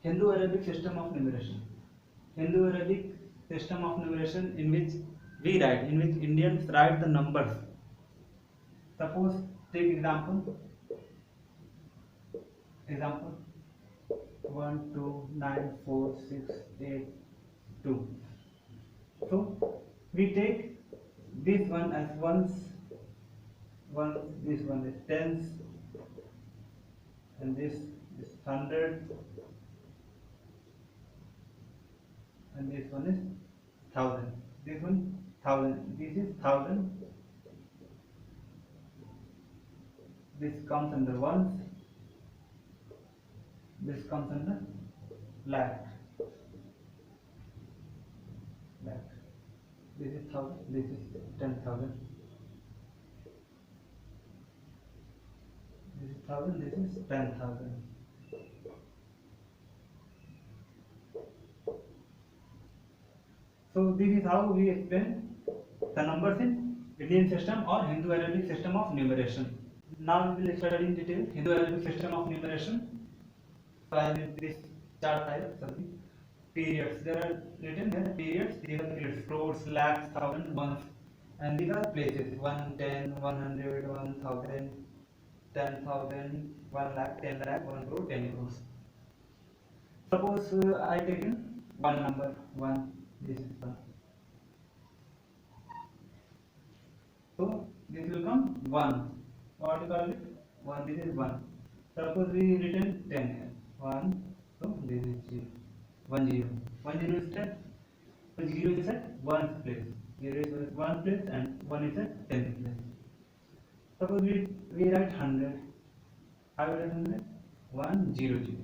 Hindu-Arabic system of numeration. Hindu-Arabic system of numeration in which in which Indians write the numbers. Suppose take example 1 2 9 4 6 8 2. So we take this one as ones, this one is tens, and this is hundred, and this one is thousand. This one thousand. This is thousand. This comes under ones. This comes under lakh. Lakh. This is thousand. This is 10,000. This is thousand. This is 10,000. So this is how we explain the numbers in Indian system or Hindu-Arabic system of numeration. Now we will study in detail Hindu-Arabic system of numeration. So I will this chart type something. Periods. There are written here periods. These are periods. Crores, lakhs, thousands, months, and these are places. 1, 10, 100, 1,000, 10,000, 1 lakh, 10 lakh, 1 crore, 10 crores. Suppose I take in one number 1. This is 1. So this will come 1. What do you call it? 1. This is 1. Suppose we written 10 here. 1. So this is 0. 1 0. 1 0 is 10. So 0 is at 1's place. 0 is at 1 place and 1 is at 10th place. Suppose we write 100. How will write 100? 1 0 0.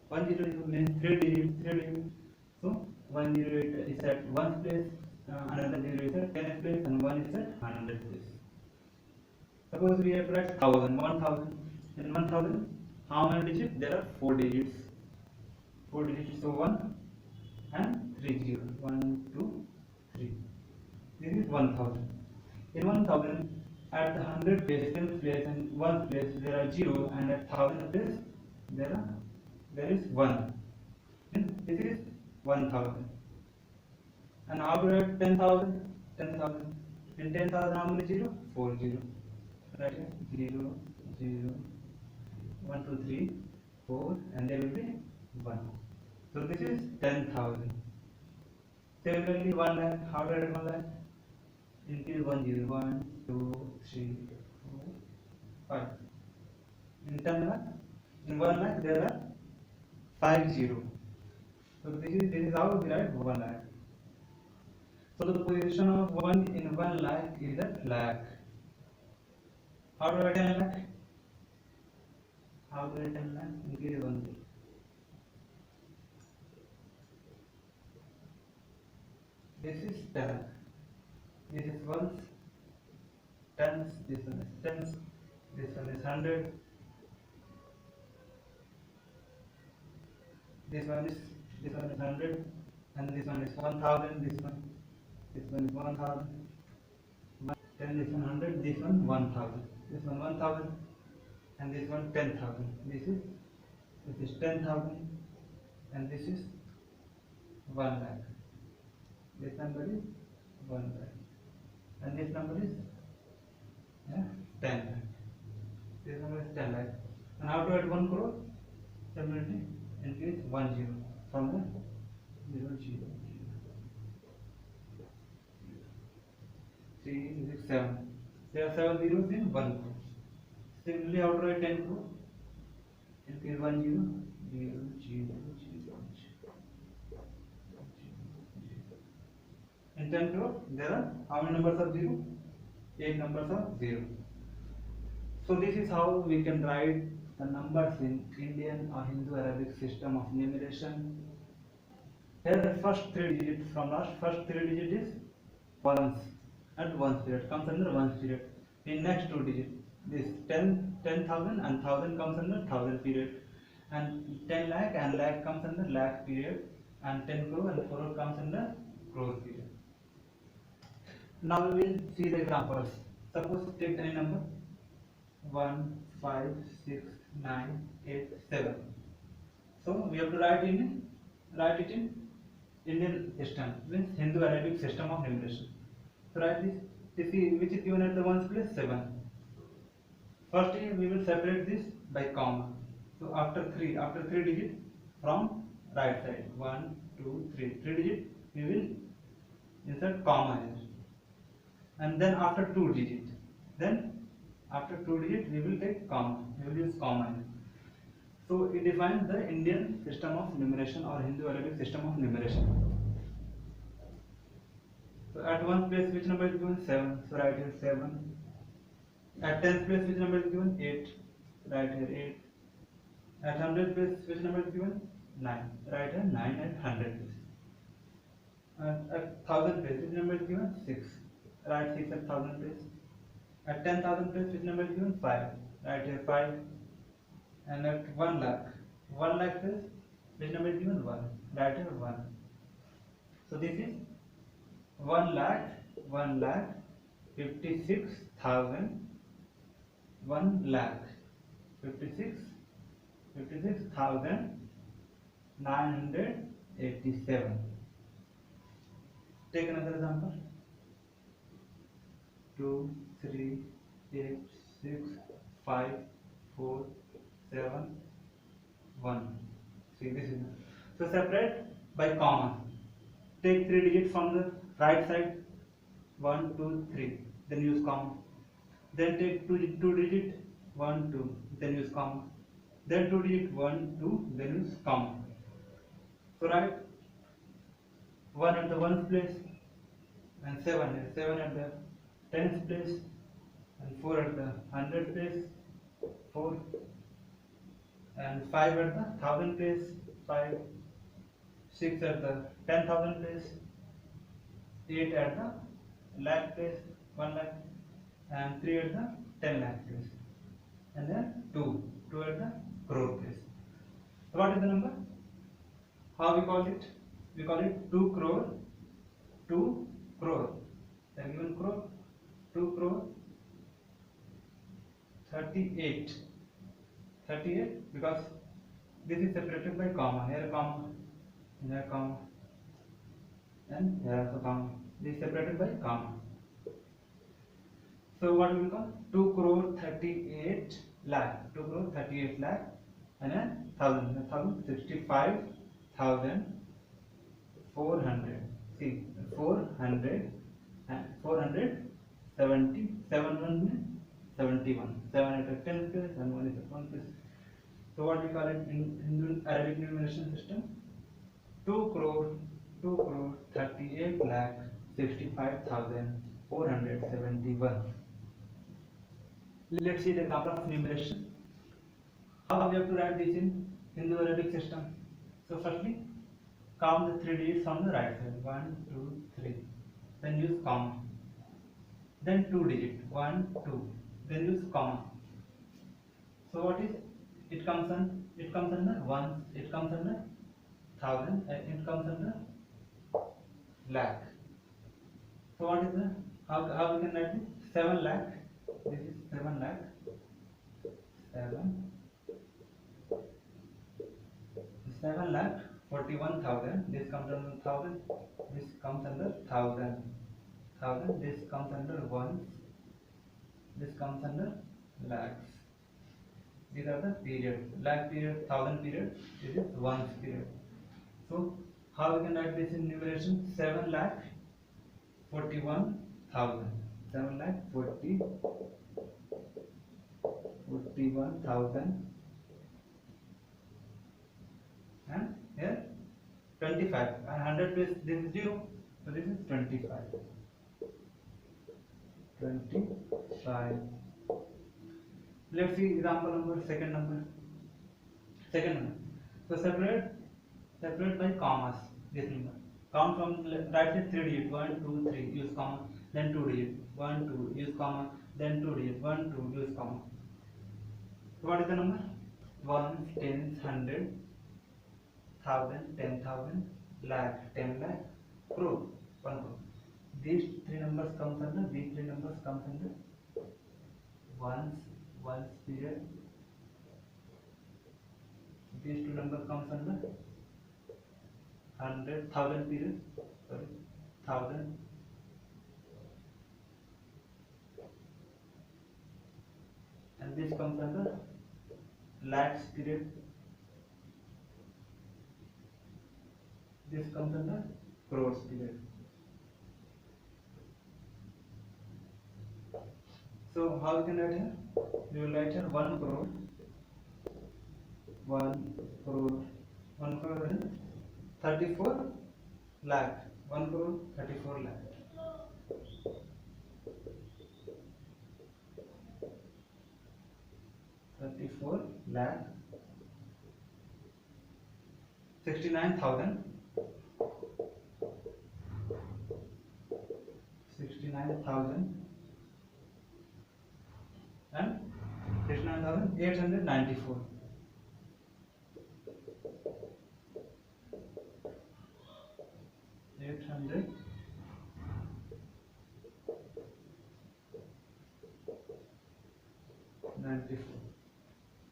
1 0 means 3 digits. So 1 0 is at 1's place, another 0 is at 10th place, and 1 is at 100th place. Suppose we have to write 1000. In 1000, how many digits? There are 4 digits. 4 digits. So 1 and 3 0. 1 2 3. This is 1000. In 1000, at the 100 place, 10th place, and 1st place there are 0, and at 1000th place there is 1. And this is 1000. And how to write 10,000? 10,000. In 10,000, how many 0? 4 0. Right here 0 0 1 2 3 4, and there will be 1. So this is 10,000. Similarly, 1 lakh. How to write 1 lakh? Increase 1 0. 1 2 3 4 5. In 10 lakh, in 1 lakh there are 5 0. So this is how we write 1 lakh. So the position of 1 in 1 lakh is at lakh. How to write 10 lakh? How to write 10 lakh? Increase 1 0. This is 10. This is ones, tens. This one is tens. This one is 100. This one is 100, and this one is 1000. This one is 1000. 10. This one 100. This one 1000. This one 1000, and this one 10,000. This is 10,000, and this is 1 lakh. This number is 1 lakh, and this number is 10 lakh. This number is 10 lakh. And how to write 1 crore? Similarly, increase 1 0 from the 0 0. 3 6 7. There are 7 zeros in 1 crore. Similarly, how to write 10 crore? Increase 1 0 0 0 0. In 10 crore, there are how many numbers of 0? 8 numbers of 0. So this is how we can write the numbers in Indian or Hindu-Arabic system of numeration. Here the first 3 digits from last first 3 digits is ones at 1 period, comes under 1 period. In next 2 digits, this 10,000 and 1000 comes under 1000 period, and 10 lakh and lakh comes under lakh period, and 10 crore and crore comes under crore period. Now we will see the examples. Suppose take any number 1 5 6 9 8 7. So we have to write it in Indian system, means Hindu Arabic system of numeration. So write this. This is which is given at the ones place 7. First we will separate this by comma. So after three digit from right side, 1, 2, 3, 3 digit we will insert comma here, and then after 2 digit, we will take comma. We will use comma here. So it defines the Indian system of numeration or Hindu Arabic system of numeration. So at one place which number is given? 7. So write here 7. At 10th place which number is given? 8. Write here 8. At 100th place which number is given? 9. Write here 9 at 100 place. At 1000 place which number is given? 6. Write 6 at 1000 place. At 10,000 place which number is given? 5. Write here 5. And at 1 lakh place which number is given? 1. Write here 1. So this is 1 lakh 56,000 1,56,987. Take another example. 2, 3, 8, 6, 5, 4, 7, 1. See, this is so separate by comma. Take 3 digits from the right side, 1, 2, 3. Then use comma. Then take 2 digit 1, 2. Then use comma. Then 2 digit 1, 2. Then use comma. So write 1 at the 1st place and 7 at the 10th place and 4 at the 100th place, 4, and 5 at the 1000 place, 5, 6 at the 10,000 place, 8 at the lakh place, 1 lakh, and 3 at the 10 lakh place, and then 2 at the crore place. So what is the number? How we call it? We call it 2 crore. The given crore, 2 crore 38 because this is separated by comma. Here comma, here comma, and here also comma. This is separated by comma. So what we will call 2 crore 38 lakh, 2 crore 38 lakh, and then 65,400. See, 400 and 471. 7 at the 10th place and 1 is at 1 place. So what we call it in Hindu Arabic numeration system? 2 crore 38 lakh 65,471. Let's see the example of numeration. How we have to write this in Hindu Arabic system? So firstly, count the 3 digits on the right side. 1, 2, 3. Then use comma. Then 2 digit. 1, 2. Then use comma. So what is it comes under ones, it comes under thousand, and it comes under lakh. So what is the how we can write it? 7 lakh. This is 7 lakh. 7 lakh 41,000. This comes under 1,000. This comes under 1,000. This comes under ones. This comes under lakhs. These are the periods. Lakh period, 1,000 period. This is ones period. So how we can write this in numeration? 7 lakh 41,000. 7 lakh 41,000. And here 25. And 100 place this is 0. So this is 25. 25. Let's see example number, second number. So separate by commas this number. Count from right side 3 digit. 1, 2, 3. Use comma. Then 2 digit. 1, 2. Use comma. Then 2 digit. 1, 2. Use comma. So what is the number? 1, 10, 100, 1,000, 10,000, lakh, 10 lakh, crore, 1 crore. These 3 numbers comes under ones period, these two number comes under 100,000 period, sorry, thousand, and this comes under lakhs period, this comes under crores period. So how we can write here? We will write here 1 crore, 1 crore, 1 crore is 34 lakh, 1 crore 34 lakh. 34 lakh 69,000, 69,000 and 69,894. 894.